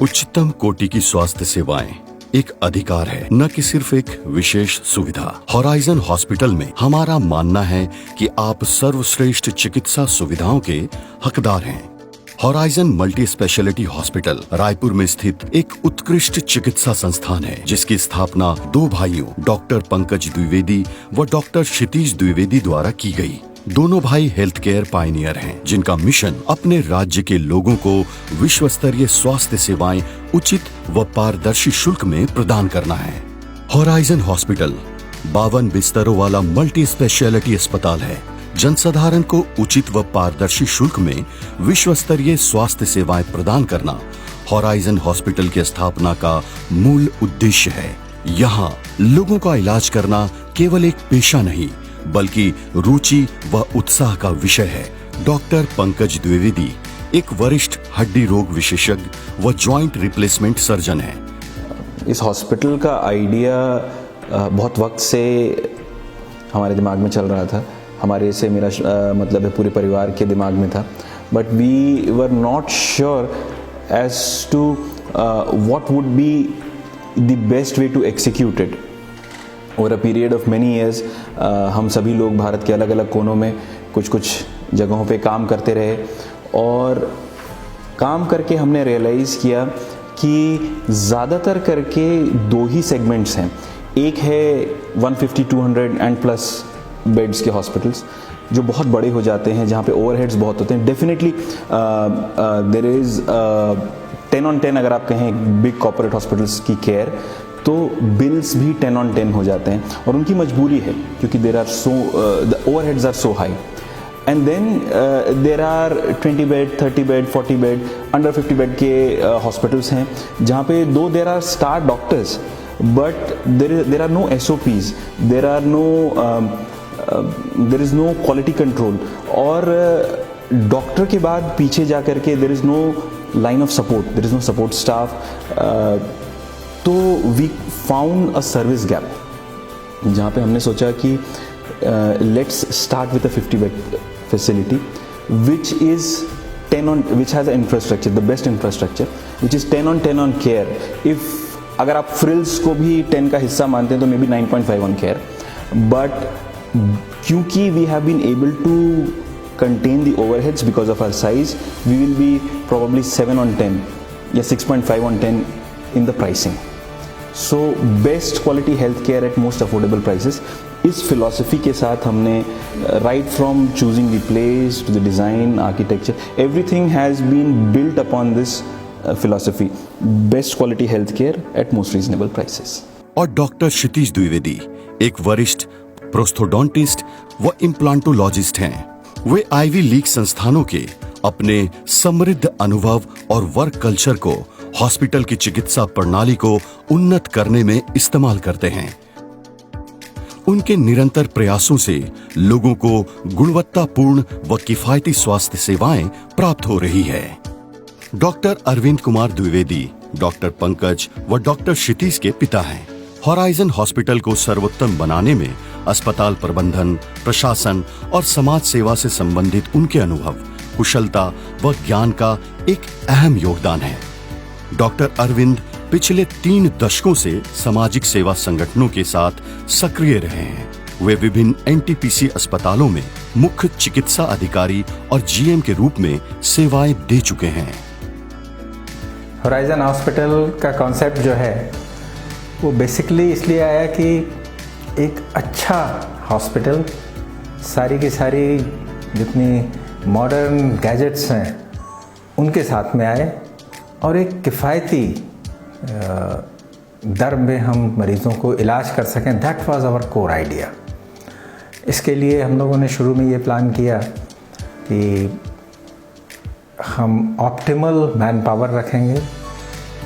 उच्चतम कोटि की स्वास्थ्य सेवाएं एक अधिकार है, न कि सिर्फ एक विशेष सुविधा। हॉराइजन हॉस्पिटल में हमारा मानना है कि आप सर्वश्रेष्ठ चिकित्सा सुविधाओं के हकदार हैं। Horizon multi speciality hospital Raipur में स्थित एक उत्कृष्ट चिकित्सा संस्थान है, जिसकी स्थापना दो भाइयों डॉक्टर पंकज द्विवेदी व डॉक्टर क्षितिज द्विवेदी द्वारा की गई। दोनों भाई हेल्थ केयर पायनियर हैं, जिनका मिशन अपने राज्य के लोगों को विश्व स्तरीय स्वास्थ्य सेवाएं उचित व पारदर्शी शुल्क में प्रदान करना है। हॉराइजन हॉस्पिटल 52 बिस्तरों वाला मल्टी स्पेशलिटी अस्पताल है। जनसाधारण को उचित व पारदर्शी शुल्क में विश्व स्तरीय स्वास्थ्य सेवाएं प्रदान करना हॉराइजन हॉस्पिटल की स्थापना का मूल उद्देश्य है। यहाँ लोगों का इलाज करना केवल एक पेशा नहीं, बल्कि रुचि व उत्साह का विषय है। डॉक्टर पंकज द्विवेदी एक वरिष्ठ हड्डी रोग विशेषज्ञ व जॉइंट रिप्लेसमेंट सर्जन है। इस हॉस्पिटल का आइडिया बहुत वक्त से हमारे दिमाग में चल रहा था। हमारे से मेरा मतलब है पूरे परिवार के दिमाग में था, but we were not sure as to what would be the best way to execute it. Over a period of many years हम सभी लोग भारत के अलग अलग कोनों में कुछ जगहों पे काम करते रहे, और काम करके हमने रियलाइज़ किया कि ज़्यादातर करके दो ही सेगमेंट्स हैं। एक है 150, 200 एंड प्लस बेड्स के हॉस्पिटल्स जो बहुत बड़े हो जाते हैं, जहाँ पे ओवरहेड्स बहुत होते हैं। डेफिनेटली देयर इज़ 10 on 10 अगर आप कहें बिग कॉर्पोरेट हॉस्पिटल्स की केयर, तो बिल्स भी 10 on 10 हो जाते हैं, और उनकी मजबूरी है क्योंकि there are so the overheads are so high. And then there are 20 bed, 30 bed, 40 bed, under 50 bed के हॉस्पिटल्स हैं, जहाँ पे दो there are star doctors, but there are no SOPs, there is no quality control, और doctor के बाद पीछे जा कर के there is no line of support, there is no support staff. तो we found a service gap, जहाँ पे हमने सोचा कि let's start with a 50 bed facility which has a infrastructure, the best infrastructure, which is 10 on 10 on care. If अगर आप frills को भी 10 का हिस्सा मानते हैं तो maybe 9.5 on care, but क्योंकि we have been able to contain the overheads because of our size, we will be probably 7 on 10 या 6.5 on 10 in the pricing. So best quality health care at most affordable prices. इस philosophy के साथ हमने right from choosing the place to the design, architecture, everything has been built upon this philosophy. Best quality health care at most reasonable prices. और doctor क्षितिज द्विवेदी एक वरिष्ठ प्रोस्थोडोंटिस्ट व implantologist हैं। वे ivy league संस्थानों के अपने समृद्ध अनुभव और वर्क कल्चर को हॉस्पिटल की चिकित्सा प्रणाली को उन्नत करने में इस्तेमाल करते हैं। उनके निरंतर प्रयासों से लोगों को गुणवत्तापूर्ण व किफायती स्वास्थ्य सेवाएं प्राप्त हो रही है। डॉक्टर अरविंद कुमार द्विवेदी डॉक्टर पंकज व डॉक्टर क्षितिज के पिता हैं। हॉराइजन हॉस्पिटल को सर्वोत्तम बनाने में अस्पताल प्रबंधन, प्रशासन और समाज सेवा से संबंधित उनके अनुभव, कुशलता व ज्ञान का एक अहम योगदान है। डॉक्टर अरविंद पिछले 3 दशकों से सामाजिक सेवा संगठनों के साथ सक्रिय रहे हैं। वे विभिन्न NTPC अस्पतालों में मुख्य चिकित्सा अधिकारी और GM के रूप में सेवाएं दे चुके हैं। हॉराइजन हॉस्पिटल का कॉन्सेप्ट जो है वो बेसिकली इसलिए आया कि एक अच्छा हॉस्पिटल सारी की सारी जितनी मॉडर्न गैजेट्स हैं उनके साथ में आए, और एक किफ़ायती दर में हम मरीज़ों को इलाज कर सकें। That was our core idea. इसके लिए हम लोगों ने शुरू में ये प्लान किया कि हम ऑप्टिमल मैन पावर रखेंगे,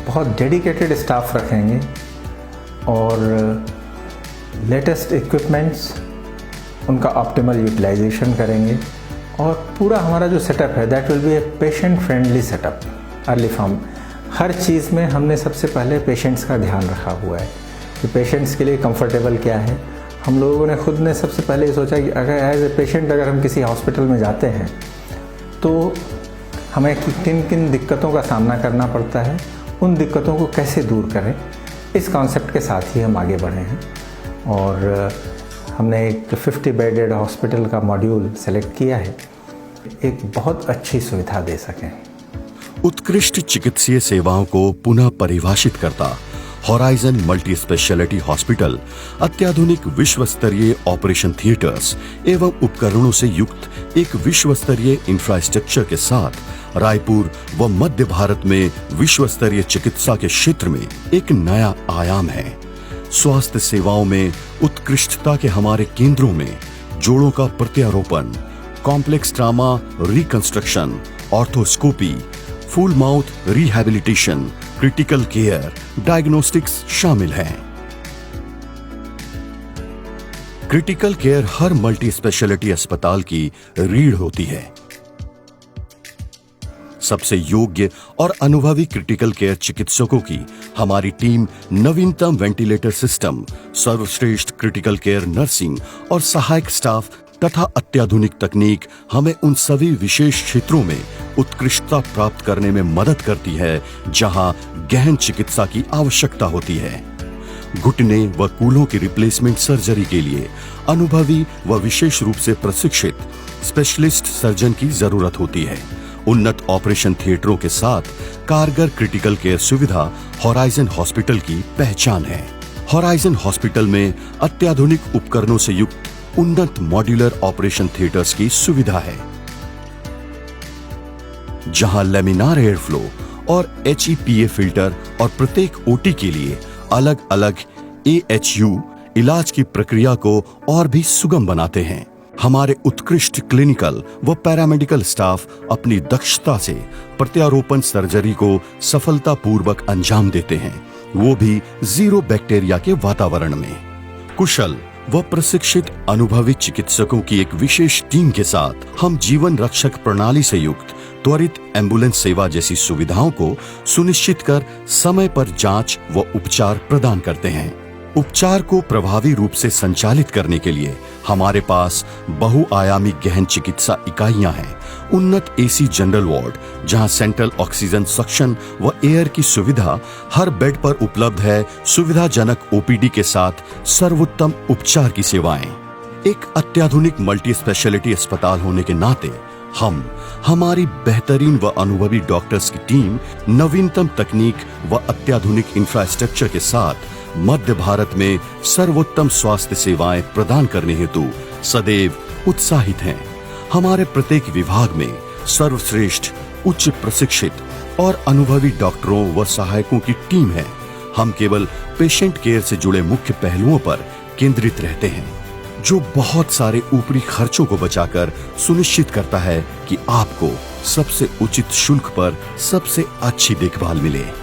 बहुत डेडिकेटेड स्टाफ रखेंगे, और लेटेस्ट इक्विपमेंट्स उनका ऑप्टिमल यूटिलाइजेशन करेंगे, और पूरा हमारा जो सेटअप है that will be a patient friendly setup. Early form हर चीज़ में हमने सबसे पहले पेशेंट्स का ध्यान रखा हुआ है कि पेशेंट्स के लिए कंफर्टेबल क्या है। हम लोगों ने खुद ने सबसे पहले ये सोचा कि अगर एज ए पेशेंट अगर हम किसी हॉस्पिटल में जाते हैं तो हमें किन किन दिक्कतों का सामना करना पड़ता है, उन दिक्कतों को कैसे दूर करें, इस कॉन्सेप्ट के साथ ही हम आगे बढ़े हैं। और हमने एक 50 बेडेड हॉस्पिटल का मॉड्यूल सेलेक्ट किया है, एक बहुत अच्छी सुविधा दे सकें। उत्कृष्ट चिकित्सीय सेवाओं को पुनः परिभाषित करता हॉराइजन मल्टी स्पेशलिटी हॉस्पिटल अत्याधुनिक विश्व स्तरीय ऑपरेशन थिएटर्स एवं उपकरणों से युक्त एक विश्व स्तरीय इंफ्रास्ट्रक्चर के साथ रायपुर व मध्य भारत में विश्व स्तरीय चिकित्सा के क्षेत्र में एक नया आयाम है। स्वास्थ्य सेवाओं में उत्कृष्टता के हमारे केंद्रों में जोड़ों का प्रत्यारोपण, complex trauma reconstruction, arthroscopy, full mouth rehabilitation, critical care, diagnostics शामिल हैं। क्रिटिकल केयर हर मल्टी स्पेशलिटी अस्पताल की रीढ़ होती है। सबसे योग्य और अनुभवी क्रिटिकल केयर चिकित्सकों की हमारी टीम नवीनतम वेंटिलेटर सिस्टम, सर्वश्रेष्ठ क्रिटिकल केयर नर्सिंग और सहायक स्टाफ तथा अत्याधुनिक तकनीक हमें उन सभी विशेष क्षेत्रों में उत्कृष्टता प्राप्त करने में मदद करती है जहां गहन चिकित्सा की आवश्यकता होती है। घुटने व कूल्हों की रिप्लेसमेंट सर्जरी के लिए अनुभवी व विशेष रूप से प्रशिक्षित स्पेशलिस्ट सर्जन की जरूरत होती है। उन्नत ऑपरेशन थिएटरों के साथ कारगर क्रिटिकल केयर सुविधा हॉराइजन हॉस्पिटल की पहचान है। हॉराइजन हॉस्पिटल में अत्याधुनिक उपकरणों से युक्त उन्नत मॉड्यूलर ऑपरेशन थिएटर्स की सुविधा है, जहां लेमिनार एयर फ्लो और HEPA फिल्टर और प्रत्येक ओटी के लिए अलग अलग AHU इलाज की प्रक्रिया को और भी सुगम बनाते हैं। हमारे उत्कृष्ट क्लिनिकल व पैरामेडिकल स्टाफ अपनी दक्षता से प्रत्यारोपण सर्जरी को सफलतापूर्वक अंजाम देते हैं, वो भी जीरो बैक्टीरिया के वातावरण में। कुशल व प्रशिक्षित अनुभवी चिकित्सकों की एक विशेष टीम के साथ हम जीवन रक्षक प्रणाली से युक्त त्वरित एम्बुलेंस सेवा जैसी सुविधाओं को सुनिश्चित कर समय पर जांच व उपचार प्रदान करते हैं। उपचार को प्रभावी रूप से संचालित करने के लिए हमारे पास बहुआयामी गहन चिकित्सा इकाइयां हैं। उन्नत AC जनरल वार्ड, जहां सेंट्रल ऑक्सीजन सक्शन व एयर की सुविधा हर बेड पर उपलब्ध है। सुविधाजनक OPD के साथ सर्वोत्तम उपचार की सेवाएं। एक अत्याधुनिक मल्टी स्पेशलिटी अस्पताल होने के नाते हम हमारी बेहतरीन व अनुभवी डॉक्टर्स की टीम नवीनतम तकनीक व अत्याधुनिक इंफ्रास्ट्रक्चर के साथ मध्य भारत में सर्वोत्तम स्वास्थ्य सेवाएं प्रदान करने हेतु सदैव उत्साहित हैं। हमारे प्रत्येक विभाग में सर्वश्रेष्ठ, उच्च प्रशिक्षित और अनुभवी डॉक्टरों व सहायकों की टीम है। हम केवल पेशेंट केयर से जुड़े मुख्य पहलुओं पर केंद्रित रहते हैं, जो बहुत सारे ऊपरी खर्चों को बचाकर सुनिश्चित करता है कि आपको सबसे उचित शुल्क पर सबसे अच्छी देखभाल मिले।